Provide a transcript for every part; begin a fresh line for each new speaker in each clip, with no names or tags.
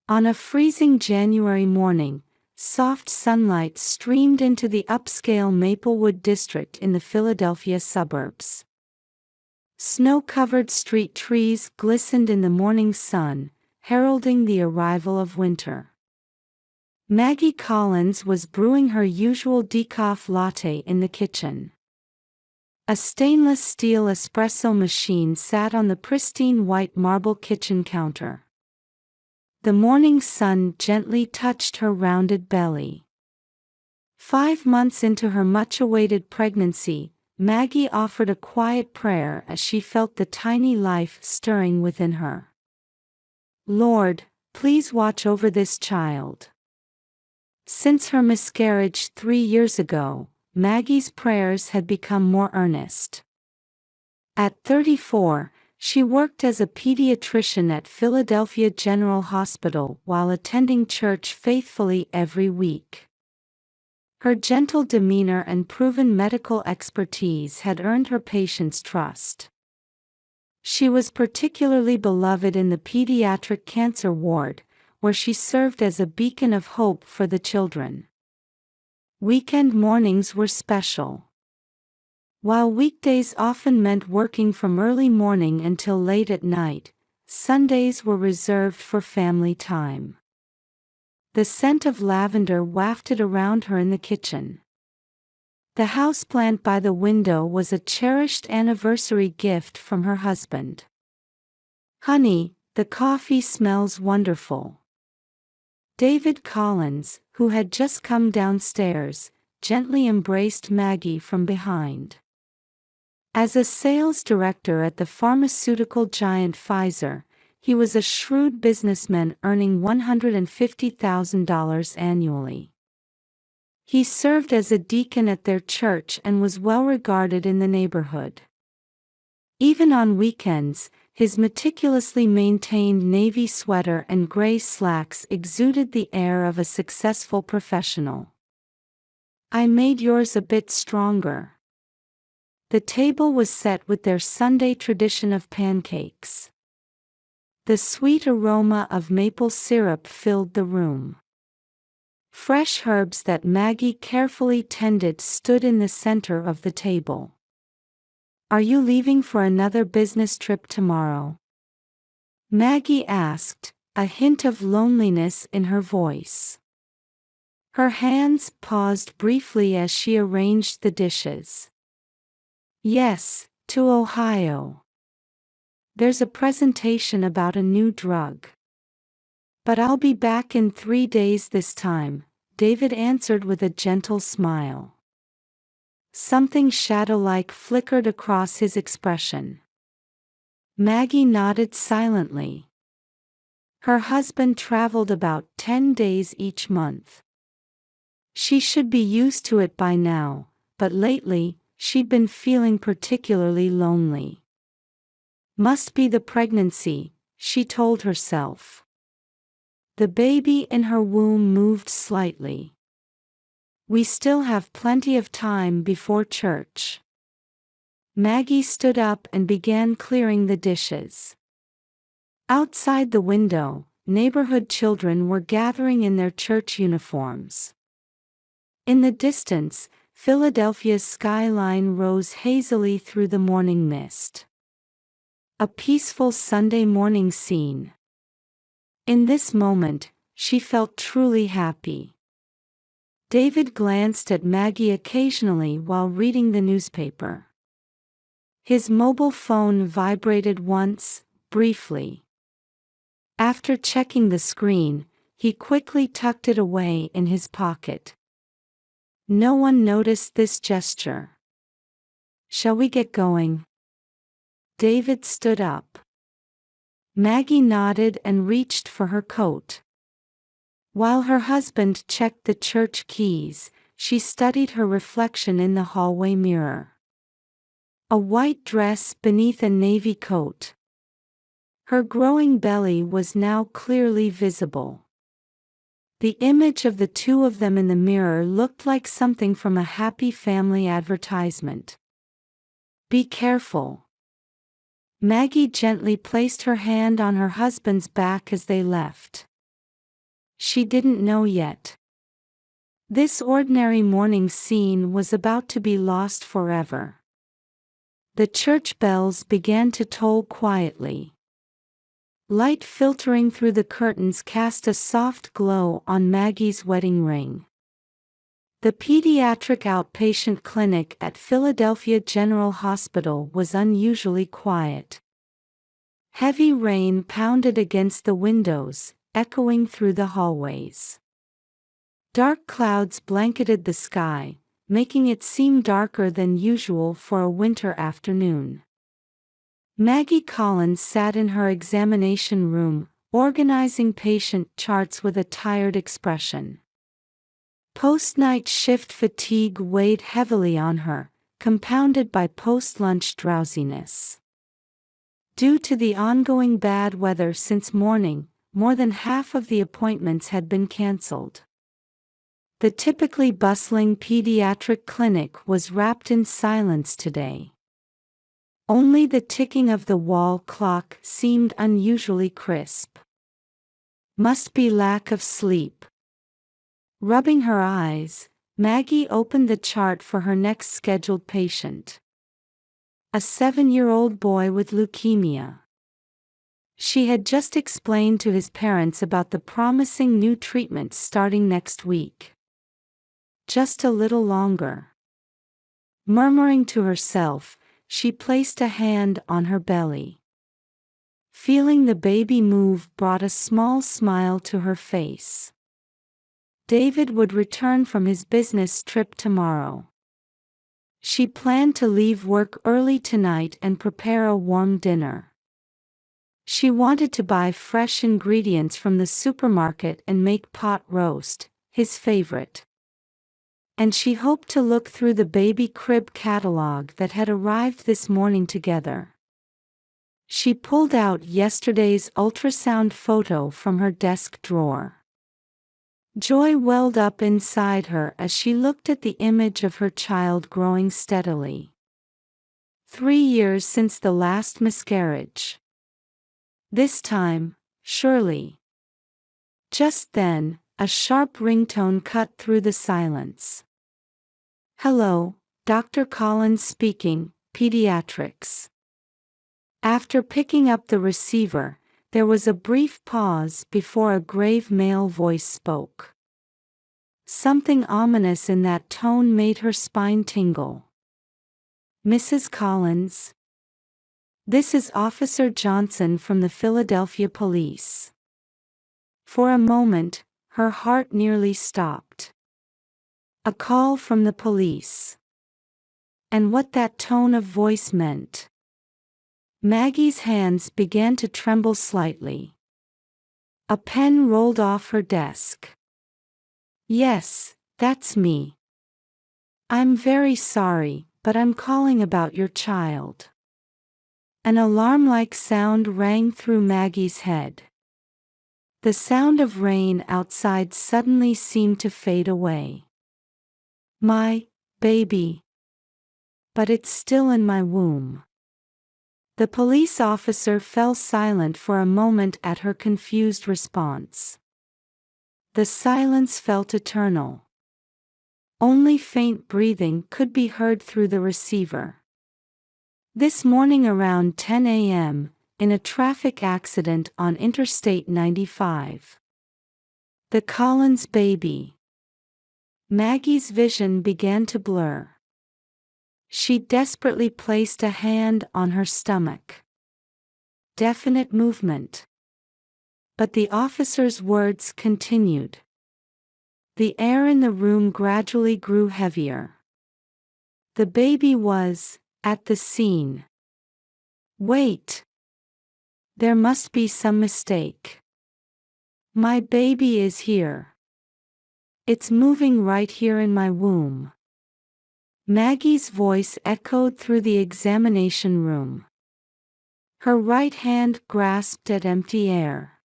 On a freezing January morning, soft sunlight streamed into the upscale Maplewood district in the Philadelphia suburbs. Snow-covered street trees glistened in the morning sun, heralding the arrival of winter. Maggie Collins was brewing her usual decaf latte in the kitchen. A stainless steel espresso machine sat on the pristine white marble kitchen counter. The morning sun gently touched her rounded belly. 5 months into her much-awaited pregnancy, Maggie offered a quiet prayer as she felt the tiny life stirring within her. Lord, please watch over this child. Since her miscarriage 3 years ago, Maggie's prayers had become more earnest. At 34, she worked as a pediatrician at Philadelphia General Hospital while attending church faithfully every week. Her gentle demeanor and proven medical expertise had earned her patients' trust. She was particularly beloved in the pediatric cancer ward, where she served as a beacon of hope for the children. Weekend mornings were special. While weekdays often meant working from early morning until late at night, Sundays were reserved for family time. The scent of lavender wafted around her in the kitchen. The houseplant by the window was a cherished anniversary gift from her husband. "Honey, the coffee smells wonderful." David Collins, who had just come downstairs, gently embraced Maggie from behind. As a sales director at the pharmaceutical giant Pfizer, he was a shrewd businessman earning $150,000 annually. He served as a deacon at their church and was well regarded in the neighborhood. Even on weekends, his meticulously maintained navy sweater and gray slacks exuded the air of a successful professional. "I made yours a bit stronger." The table was set with their Sunday tradition of pancakes. The sweet aroma of maple syrup filled the room. Fresh herbs that Maggie carefully tended stood in the center of the table. "Are you leaving for another business trip tomorrow?" Maggie asked, a hint of loneliness in her voice. Her hands paused briefly as she arranged the dishes. "Yes, to Ohio. There's a presentation about a new drug. But I'll be back in 3 days this time," David answered with a gentle smile. Something shadow-like flickered across his expression. Maggie nodded silently. Her husband traveled about 10 days each month. She should be used to it by now, but lately, she'd been feeling particularly lonely. Must be the pregnancy, she told herself. The baby in her womb moved slightly. "We still have plenty of time before church." Maggie stood up and began clearing the dishes. Outside the window, neighborhood children were gathering in their church uniforms. In the distance, Philadelphia's skyline rose hazily through the morning mist. A peaceful Sunday morning scene. In this moment, she felt truly happy. David glanced at Maggie occasionally while reading the newspaper. His mobile phone vibrated once, briefly. After checking the screen, he quickly tucked it away in his pocket. No one noticed this gesture. "Shall we get going?" David stood up. Maggie nodded and reached for her coat. While her husband checked the church keys, she studied her reflection in the hallway mirror. A white dress beneath a navy coat. Her growing belly was now clearly visible. The image of the two of them in the mirror looked like something from a happy family advertisement. "Be careful." Maggie gently placed her hand on her husband's back as they left. She didn't know yet. This ordinary morning scene was about to be lost forever. The church bells began to toll quietly. Light filtering through the curtains cast a soft glow on Maggie's wedding ring. The pediatric outpatient clinic at Philadelphia General Hospital was unusually quiet. Heavy rain pounded against the windows, echoing through the hallways. Dark clouds blanketed the sky, making it seem darker than usual for a winter afternoon. Maggie Collins sat in her examination room, organizing patient charts with a tired expression. Post-night shift fatigue weighed heavily on her, compounded by post-lunch drowsiness. Due to the ongoing bad weather since morning, more than half of the appointments had been cancelled. The typically bustling pediatric clinic was wrapped in silence today. Only the ticking of the wall clock seemed unusually crisp. Must be lack of sleep. Rubbing her eyes, Maggie opened the chart for her next scheduled patient. A 7-year-old boy with leukemia. She had just explained to his parents about the promising new treatments starting next week. Just a little longer. Murmuring to herself, she placed a hand on her belly. Feeling the baby move brought a small smile to her face. David would return from his business trip tomorrow. She planned to leave work early tonight and prepare a warm dinner. She wanted to buy fresh ingredients from the supermarket and make pot roast, his favorite. And she hoped to look through the baby crib catalog that had arrived this morning together. She pulled out yesterday's ultrasound photo from her desk drawer. Joy welled up inside her as she looked at the image of her child growing steadily. 3 years since the last miscarriage. This time, surely. Just then, a sharp ringtone cut through the silence. "Hello, Dr. Collins speaking, pediatrics." After picking up the receiver, there was a brief pause before a grave male voice spoke. Something ominous in that tone made her spine tingle. "Mrs. Collins? This is Officer Johnson from the Philadelphia Police." For a moment, her heart nearly stopped. A call from the police. And what that tone of voice meant. Maggie's hands began to tremble slightly. A pen rolled off her desk. "Yes, that's me. I'm very sorry, but I'm calling about your child." An alarm-like sound rang through Maggie's head. The sound of rain outside suddenly seemed to fade away. "My baby. But it's still in my womb." The police officer fell silent for a moment at her confused response. The silence felt eternal. Only faint breathing could be heard through the receiver. This morning around 10 a.m., in a traffic accident on Interstate 95. The Collins baby. Maggie's vision began to blur. She desperately placed a hand on her stomach. Definite movement. But the officer's words continued. The air in the room gradually grew heavier. The baby was at the scene. Wait. There must be some mistake. My baby is here. It's moving right here in my womb. Maggie's voice echoed through the examination room. Her right hand grasped at empty air.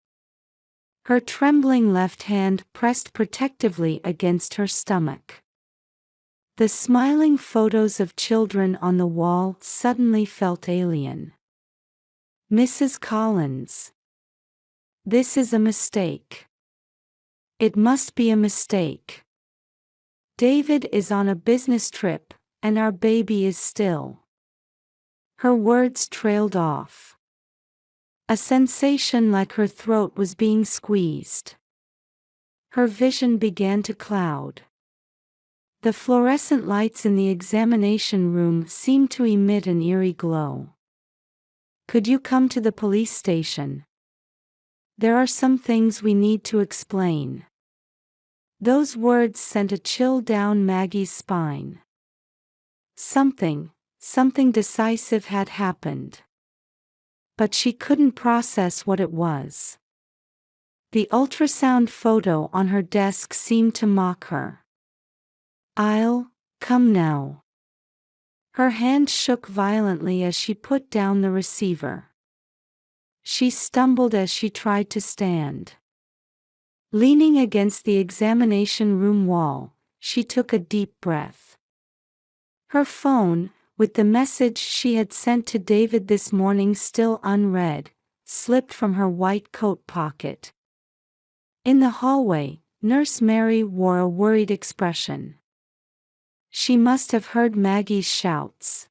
Her trembling left hand pressed protectively against her stomach. The smiling photos of children on the wall suddenly felt alien. "Mrs. Collins. This is a mistake." It must be a mistake. David is on a business trip, and our baby is still. Her words trailed off. A sensation like her throat was being squeezed. Her vision began to cloud. The fluorescent lights in the examination room seemed to emit an eerie glow. Could you come to the police station? There are some things we need to explain. Those words sent a chill down Maggie's spine. Something decisive had happened. But she couldn't process what it was. The ultrasound photo on her desk seemed to mock her. I'll come now. Her hand shook violently as she put down the receiver. She stumbled as she tried to stand. Leaning against the examination room wall, she took a deep breath. Her phone, with the message she had sent to David this morning still unread, slipped from her white coat pocket. In the hallway, Nurse Mary wore a worried expression. She must have heard Maggie's shouts.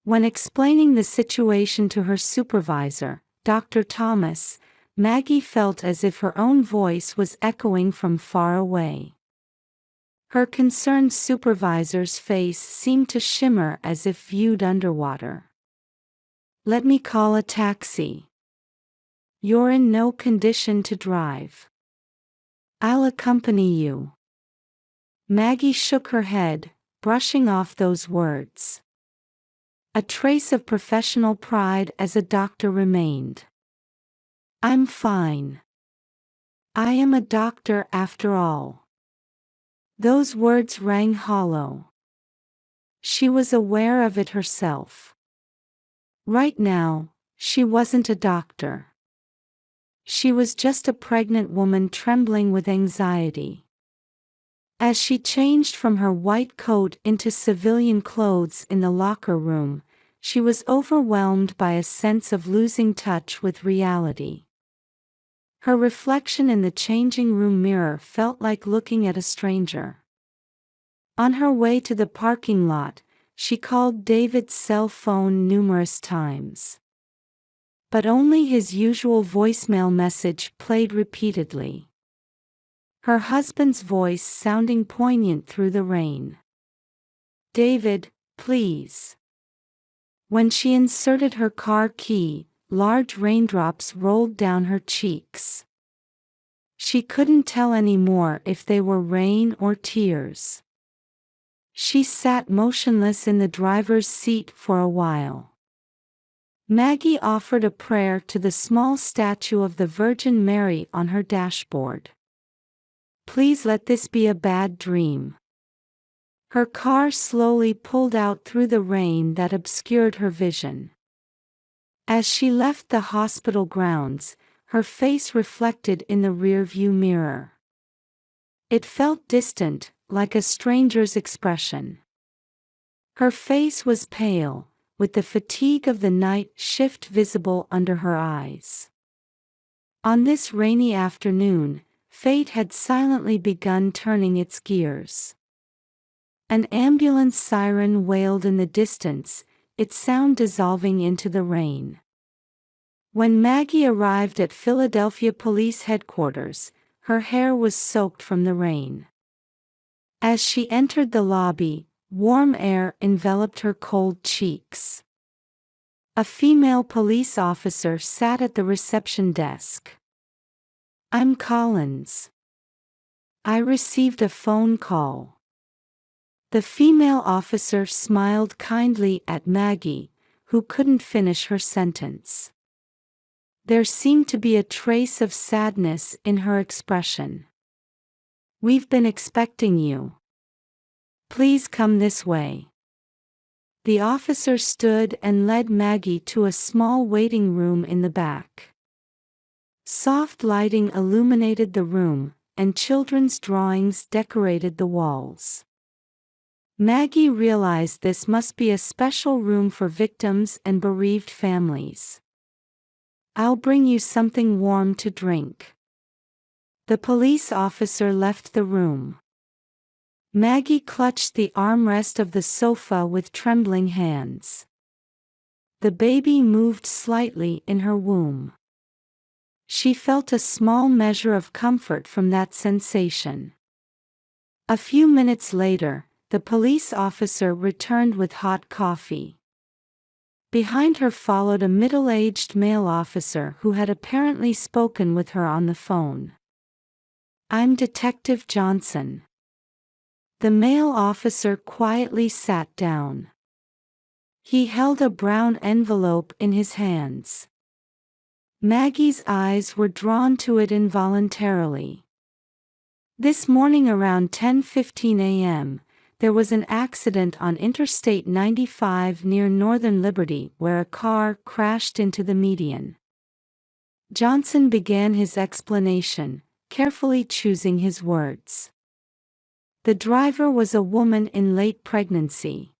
When explaining the situation to her supervisor, Dr. Thomas, Maggie felt as if her own voice was echoing from far away. Her concerned supervisor's face seemed to shimmer as if viewed underwater. Let me call a taxi. You're in no condition to drive. I'll accompany you. Maggie shook her head, brushing off those words. A trace of professional pride as a doctor remained. I'm fine. I am a doctor after all. Those words rang hollow. She was aware of it herself. Right now, she wasn't a doctor. She was just a pregnant woman trembling with anxiety. As she changed from her white coat into civilian clothes in the locker room, she was overwhelmed by a sense of losing touch with reality. Her reflection in the changing room mirror felt like looking at a stranger. On her way to the parking lot, she called David's cell phone numerous times. But only his usual voicemail message played repeatedly. Her husband's voice sounding poignant through the rain. David, please. When she inserted her car key, large raindrops rolled down her cheeks. She couldn't tell anymore if they were rain or tears. She sat motionless in the driver's seat for a while. Maggie offered a prayer to the small statue of the Virgin Mary on her dashboard. Please let this be a bad dream. Her car slowly pulled out through the rain that obscured her vision. As she left the hospital grounds, her face reflected in the rearview mirror. It felt distant, like a stranger's expression. Her face was pale, with the fatigue of the night shift visible under her eyes. On this rainy afternoon, fate had silently begun turning its gears. An ambulance siren wailed in the distance, its sound dissolving into the rain. When Maggie arrived at Philadelphia Police Headquarters, her hair was soaked from the rain. As she entered the lobby, warm air enveloped her cold cheeks. A female police officer sat at the reception desk. I'm Collins. I received a phone call. The female officer smiled kindly at Maggie, who couldn't finish her sentence. There seemed to be a trace of sadness in her expression. We've been expecting you. Please come this way. The officer stood and led Maggie to a small waiting room in the back. Soft lighting illuminated the room, and children's drawings decorated the walls. Maggie realized this must be a special room for victims and bereaved families. I'll bring you something warm to drink. The police officer left the room. Maggie clutched the armrest of the sofa with trembling hands. The baby moved slightly in her womb. She felt a small measure of comfort from that sensation. A few minutes later, the police officer returned with hot coffee. Behind her followed a middle-aged male officer who had apparently spoken with her on the phone. "I'm Detective Johnson." The male officer quietly sat down. He held a brown envelope in his hands. Maggie's eyes were drawn to it involuntarily. This morning around 10:15 a.m., there was an accident on Interstate 95 near Northern Liberty where a car crashed into the median. Johnson began his explanation, carefully choosing his words. The driver was a woman in late pregnancy.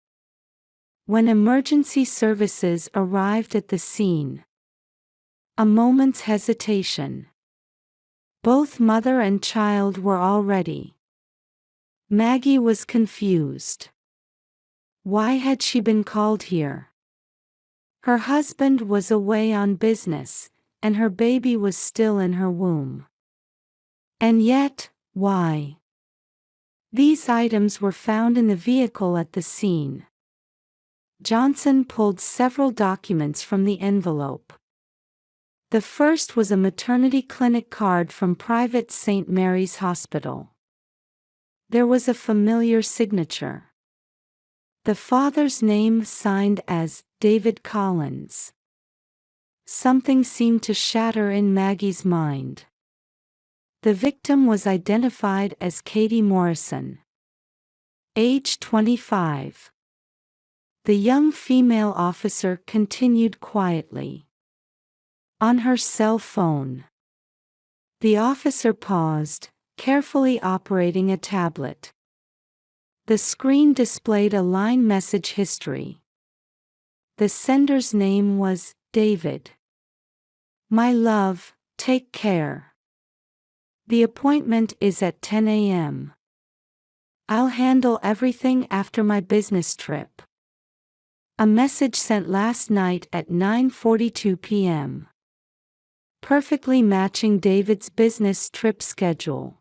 When emergency services arrived at the scene, a moment's hesitation. Both mother and child were already. Maggie was confused. Why had she been called here? Her husband was away on business, and her baby was still in her womb. And yet, why? These items were found in the vehicle at the scene. Johnson pulled several documents from the envelope. The first was a maternity clinic card from private St. Mary's Hospital. There was a familiar signature. The father's name signed as David Collins. Something seemed to shatter in Maggie's mind. The victim was identified as Katie Morrison, age 25. The young female officer continued quietly. On her cell phone. The officer paused, carefully operating a tablet. The screen displayed a line message history. The sender's name was David. "My love, take care. The appointment is at 10 a.m. I'll handle everything after my business trip." A message sent last night at 9:42 p.m. Perfectly matching David's business trip schedule.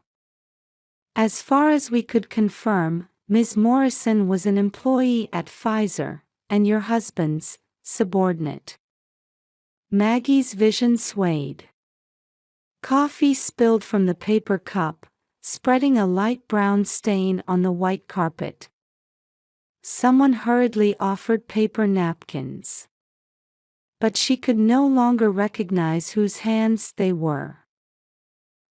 As far as we could confirm, Ms. Morrison was an employee at Pfizer, and your husband's subordinate. Maggie's vision swayed. Coffee spilled from the paper cup, spreading a light brown stain on the white carpet. Someone hurriedly offered paper napkins. But she could no longer recognize whose hands they were.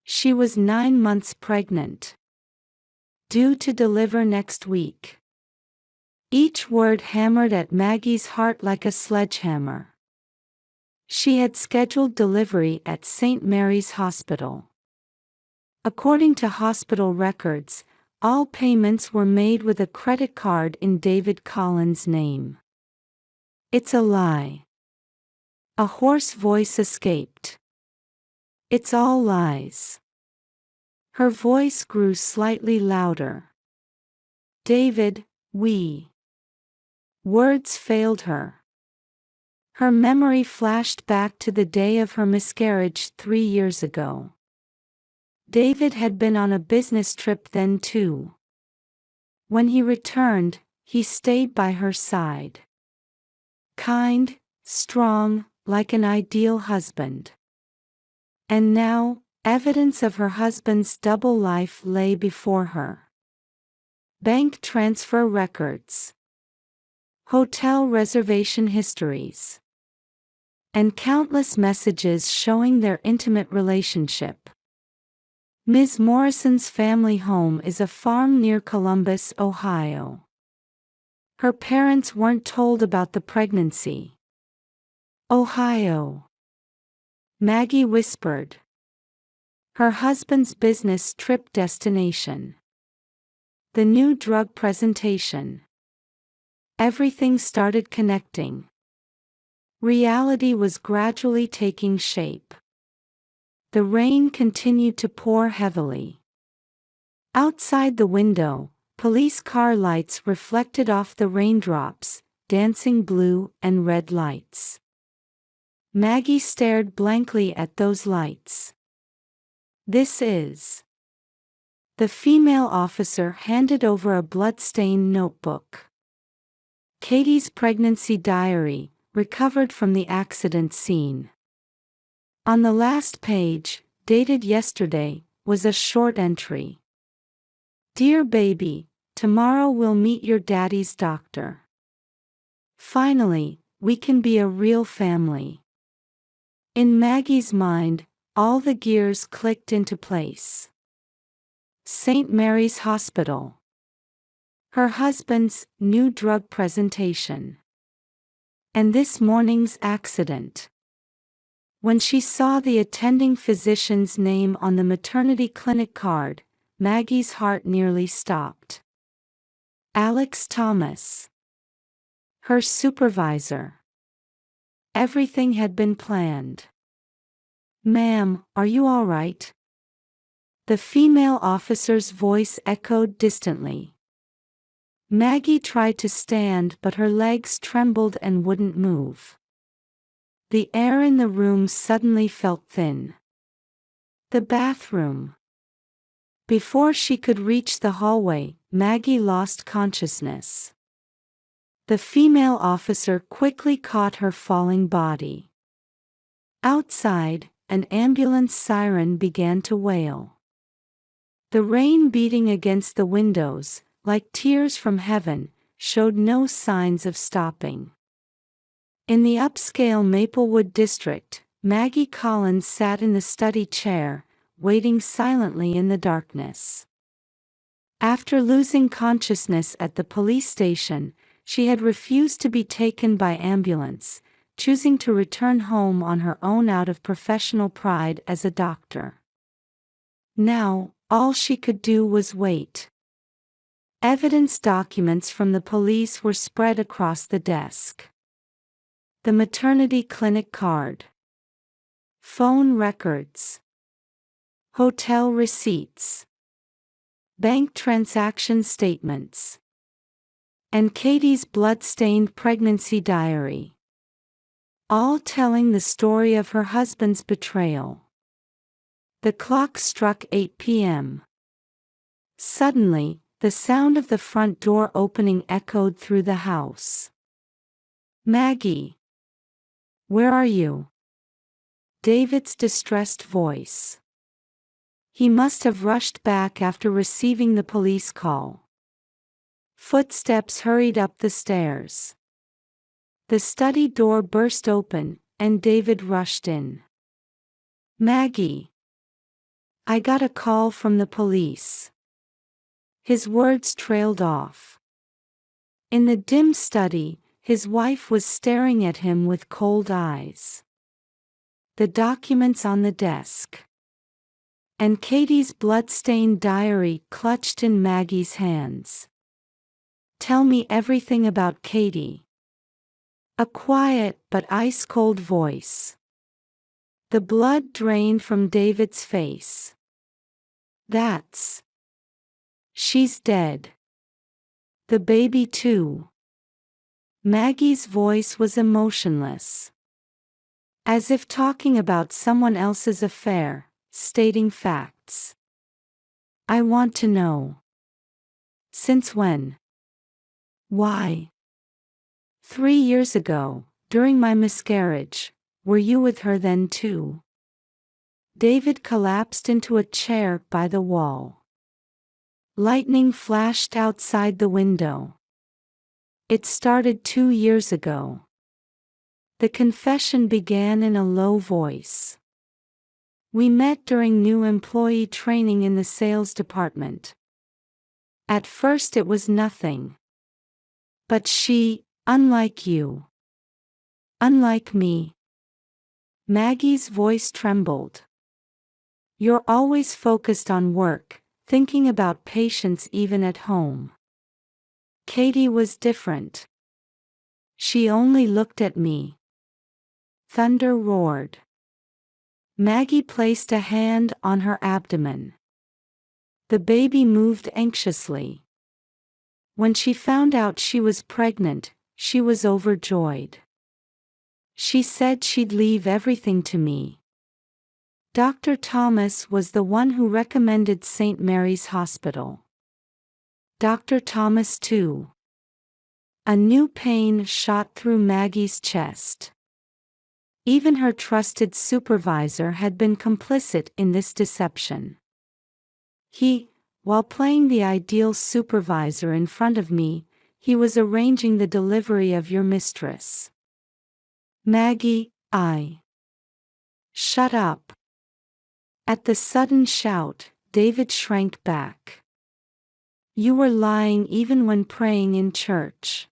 She was 9 months pregnant. Due to deliver next week. Each word hammered at Maggie's heart like a sledgehammer. She had scheduled delivery at St. Mary's Hospital. According to hospital records, all payments were made with a credit card in David Collins' name. "It's a lie." A hoarse voice escaped. "It's all lies." Her voice grew slightly louder. "David, we..." Words failed her. Her memory flashed back to the day of her miscarriage 3 years ago. David had been on a business trip then too. When he returned, he stayed by her side. Kind, strong, like an ideal husband. And now, evidence of her husband's double life lay before her. Bank transfer records. Hotel reservation histories. And countless messages showing their intimate relationship. Ms. Morrison's family home is a farm near Columbus, Ohio. Her parents weren't told about the pregnancy. Ohio. Maggie whispered. Her husband's business trip destination. The new drug presentation. Everything started connecting. Reality was gradually taking shape. The rain continued to pour heavily. Outside the window, police car lights reflected off the raindrops, dancing blue and red lights. Maggie stared blankly at those lights. "This is..." The female officer handed over a blood-stained notebook. "Katie's pregnancy diary, recovered from the accident scene." On the last page, dated yesterday, was a short entry. "Dear baby, tomorrow we'll meet your daddy's doctor. Finally, we can be a real family." In Maggie's mind, all the gears clicked into place. St. Mary's Hospital. Her husband's new drug presentation. And this morning's accident. When she saw the attending physician's name on the maternity clinic card, Maggie's heart nearly stopped. Alex Thomas. Her supervisor. Everything had been planned. "Ma'am, are you all right?" The female officer's voice echoed distantly. Maggie tried to stand, but her legs trembled and wouldn't move. The air in the room suddenly felt thin. The bathroom. Before she could reach the hallway, Maggie lost consciousness. The female officer quickly caught her falling body. Outside, an ambulance siren began to wail. The rain beating against the windows, like tears from heaven, showed no signs of stopping. In the upscale Maplewood district, Maggie Collins sat in the study chair, waiting silently in the darkness. After losing consciousness at the police station, she had refused to be taken by ambulance, choosing to return home on her own out of professional pride as a doctor. Now, all she could do was wait. Evidence documents from the police were spread across the desk. The maternity clinic card. Phone records. Hotel receipts. Bank transaction statements. And Katie's blood-stained pregnancy diary. All telling the story of her husband's betrayal. The clock struck 8 p.m. Suddenly, the sound of the front door opening echoed through the house. "Maggie! Where are you?" David's distressed voice. He must have rushed back after receiving the police call. Footsteps hurried up the stairs. The study door burst open, and David rushed in. "Maggie! I got a call from the police." His words trailed off. In the dim study, his wife was staring at him with cold eyes. The documents on the desk. And Katie's blood-stained diary clutched in Maggie's hands. "Tell me everything about Katie." A quiet but ice-cold voice. The blood drained from David's face. "That's... she's dead. The baby too." Maggie's voice was emotionless. As if talking about someone else's affair, stating facts. "I want to know. Since when? Why? 3 years ago, during my miscarriage, were you with her then too?" David collapsed into a chair by the wall. Lightning flashed outside the window. "It started 2 years ago." The confession began in a low voice. "We met during new employee training in the sales department. At first it was nothing. But she, unlike you. Unlike me." Maggie's voice trembled. "You're always focused on work, thinking about patients even at home. Katie was different. She only looked at me." Thunder roared. Maggie placed a hand on her abdomen. The baby moved anxiously. When she found out she was pregnant, she was overjoyed. She said she'd leave everything to me. Dr. Thomas was the one who recommended St. Mary's Hospital. Dr. Thomas too. A new pain shot through Maggie's chest. Even her trusted supervisor had been complicit in this deception. While playing the ideal supervisor in front of me, he was arranging the delivery of your mistress. Maggie, Shut up. At the sudden shout, David shrank back. You were lying even when praying in church.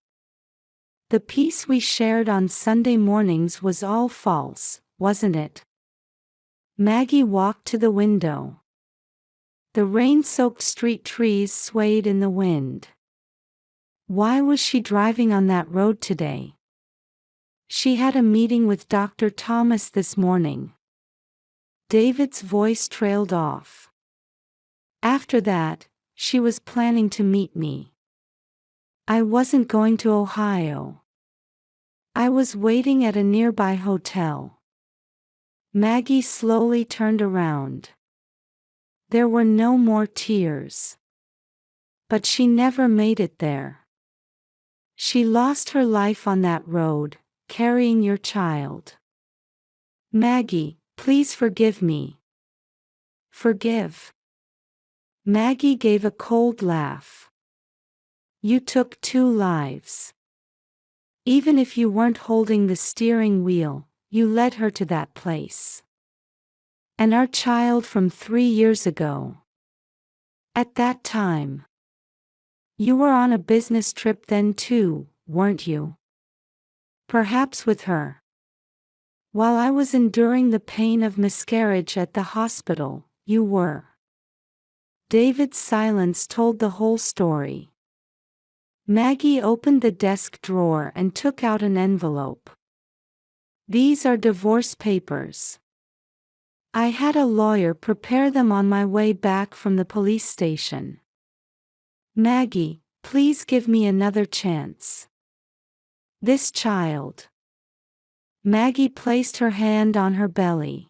The peace we shared on Sunday mornings was all false, wasn't it? Maggie walked to the window. The rain-soaked street trees swayed in the wind. Why was she driving on that road today? She had a meeting with Dr. Thomas this morning. David's voice trailed off. After that, she was planning to meet me. I wasn't going to Ohio. I was waiting at a nearby hotel. Maggie slowly turned around. There were no more tears. But she never made it there. She lost her life on that road, carrying your child. Maggie, please forgive me. Forgive. Maggie gave a cold laugh. You took 2 lives. Even if you weren't holding the steering wheel, you led her to that place. And our child from 3 years ago. At that time. You were on a business trip then too, weren't you? Perhaps with her. While I was enduring the pain of miscarriage at the hospital, you were. David's silence told the whole story. Maggie opened the desk drawer and took out an envelope. These are divorce papers. I had a lawyer prepare them on my way back from the police station. Maggie, please give me another chance. This child. Maggie placed her hand on her belly.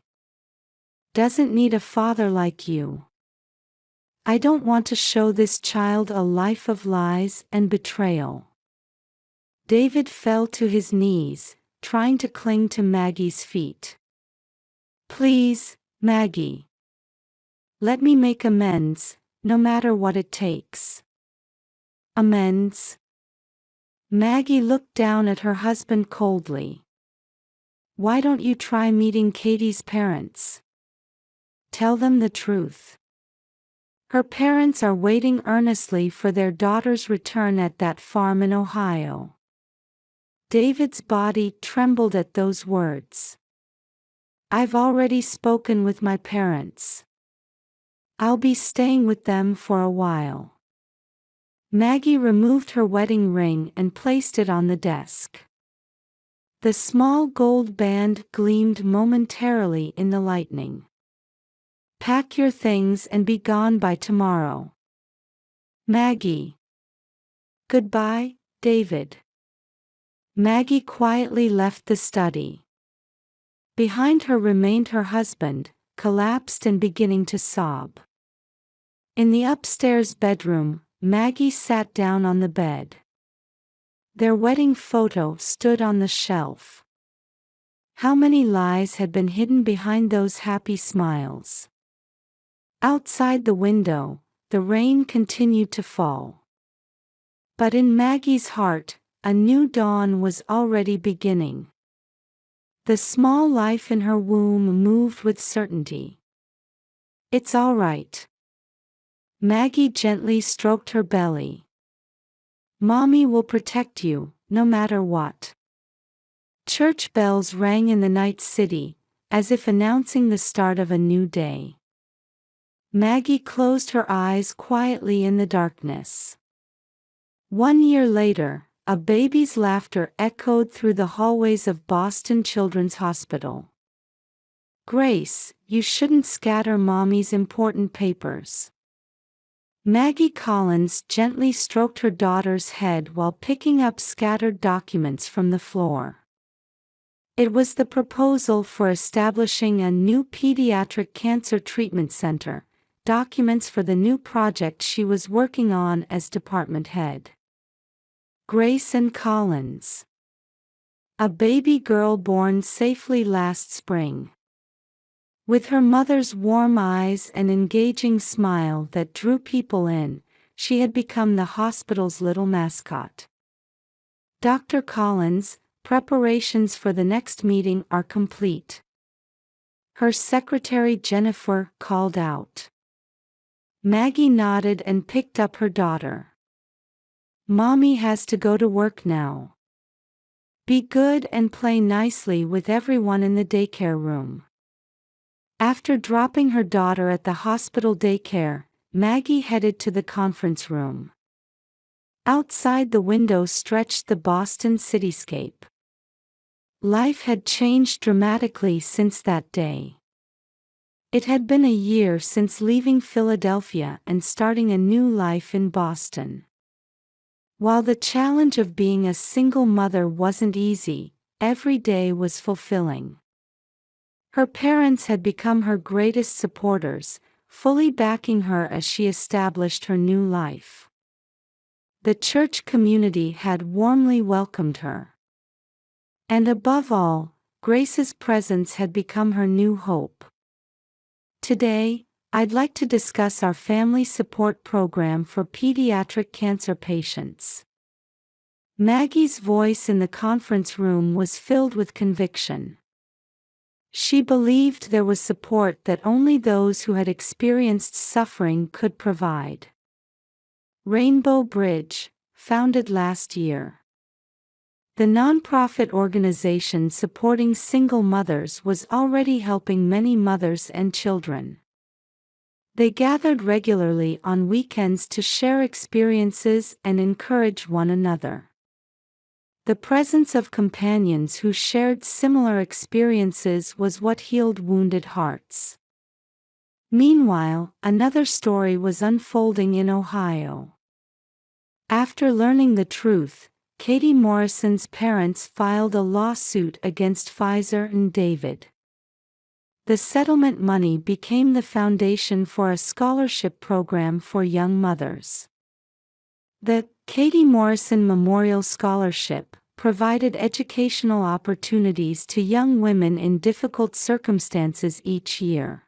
Doesn't need a father like you. I don't want to show this child a life of lies and betrayal. David fell to his knees, trying to cling to Maggie's feet. Please, Maggie. Let me make amends, no matter what it takes. Amends? Maggie looked down at her husband coldly. Why don't you try meeting Katie's parents? Tell them the truth. Her parents are waiting earnestly for their daughter's return at that farm in Ohio. David's body trembled at those words. I've already spoken with my parents. I'll be staying with them for a while. Maggie removed her wedding ring and placed it on the desk. The small gold band gleamed momentarily in the lightning. Pack your things and be gone by tomorrow. Maggie. Goodbye, David. Maggie quietly left the study. Behind her remained her husband, collapsed and beginning to sob. In the upstairs bedroom, Maggie sat down on the bed. Their wedding photo stood on the shelf. How many lies had been hidden behind those happy smiles? Outside the window, the rain continued to fall. But in Maggie's heart, a new dawn was already beginning. The small life in her womb moved with certainty. It's all right. Maggie gently stroked her belly. Mommy will protect you, no matter what. Church bells rang in the night city, as if announcing the start of a new day. Maggie closed her eyes quietly in the darkness. 1 year later, a baby's laughter echoed through the hallways of Boston Children's Hospital. "Grace, you shouldn't scatter Mommy's important papers." Maggie Collins gently stroked her daughter's head while picking up scattered documents from the floor. It was the proposal for establishing a new pediatric cancer treatment center, documents for the new project she was working on as department head. Grace and Collins. A baby girl born safely last spring. With her mother's warm eyes and engaging smile that drew people in, she had become the hospital's little mascot. "Dr. Collins, preparations for the next meeting are complete," her secretary Jennifer called out. Maggie nodded and picked up her daughter. "Mommy has to go to work now. Be good and play nicely with everyone in the daycare room." After dropping her daughter at the hospital daycare, Maggie headed to the conference room. Outside the window stretched the Boston cityscape. Life had changed dramatically since that day. It had been a year since leaving Philadelphia and starting a new life in Boston. While the challenge of being a single mother wasn't easy, every day was fulfilling. Her parents had become her greatest supporters, fully backing her as she established her new life. The church community had warmly welcomed her. And above all, Grace's presence had become her new hope. Today, I'd like to discuss our family support program for pediatric cancer patients. Maggie's voice in the conference room was filled with conviction. She believed there was support that only those who had experienced suffering could provide. Rainbow Bridge, founded last year. The nonprofit organization supporting single mothers was already helping many mothers and children. They gathered regularly on weekends to share experiences and encourage one another. The presence of companions who shared similar experiences was what healed wounded hearts. Meanwhile, another story was unfolding in Ohio. After learning the truth, Katie Morrison's parents filed a lawsuit against Pfizer and David. The settlement money became the foundation for a scholarship program for young mothers. The Katie Morrison Memorial Scholarship provided educational opportunities to young women in difficult circumstances each year.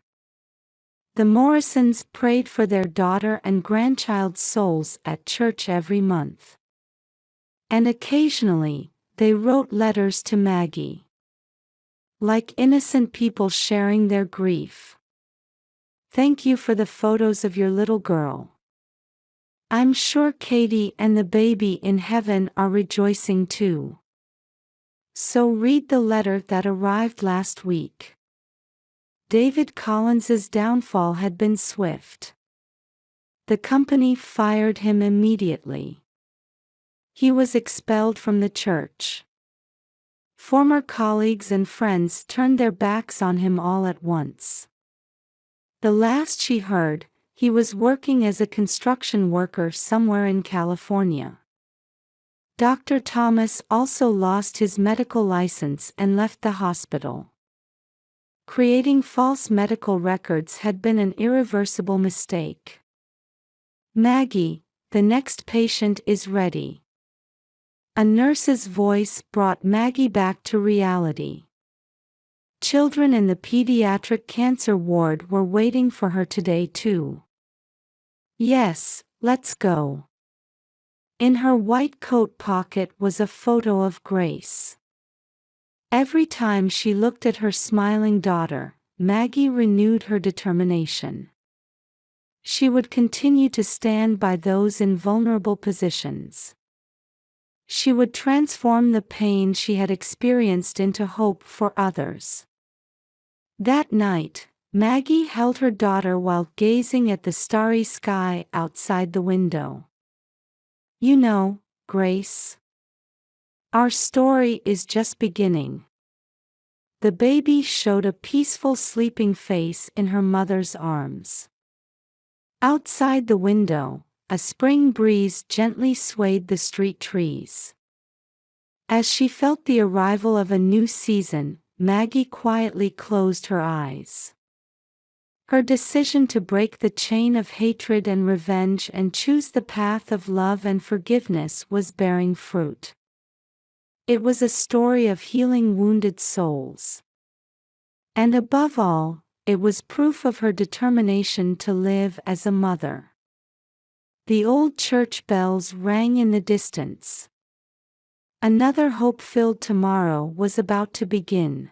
The Morrisons prayed for their daughter and grandchild's souls at church every month. And occasionally, they wrote letters to Maggie. Like innocent people sharing their grief. "Thank you for the photos of your little girl. I'm sure Katie and the baby in heaven are rejoicing too." So read the letter that arrived last week. David Collins's downfall had been swift. The company fired him immediately. He was expelled from the church. Former colleagues and friends turned their backs on him all at once. The last she heard, he was working as a construction worker somewhere in California. Dr. Thomas also lost his medical license and left the hospital. Creating false medical records had been an irreversible mistake. "Maggie, the next patient is ready." A nurse's voice brought Maggie back to reality. Children in the pediatric cancer ward were waiting for her today too. "Yes, let's go." In her white coat pocket was a photo of Grace. Every time she looked at her smiling daughter, Maggie renewed her determination. She would continue to stand by those in vulnerable positions. She would transform the pain she had experienced into hope for others. That night, Maggie held her daughter while gazing at the starry sky outside the window. "You know, Grace, our story is just beginning. The baby showed a peaceful sleeping face in her mother's arms. Outside the window, a spring breeze gently swayed the street trees. As she felt the arrival of a new season, Maggie quietly closed her eyes. Her decision to break the chain of hatred and revenge and choose the path of love and forgiveness was bearing fruit. It was a story of healing wounded souls. And above all, it was proof of her determination to live as a mother. The old church bells rang in the distance. Another hope-filled tomorrow was about to begin.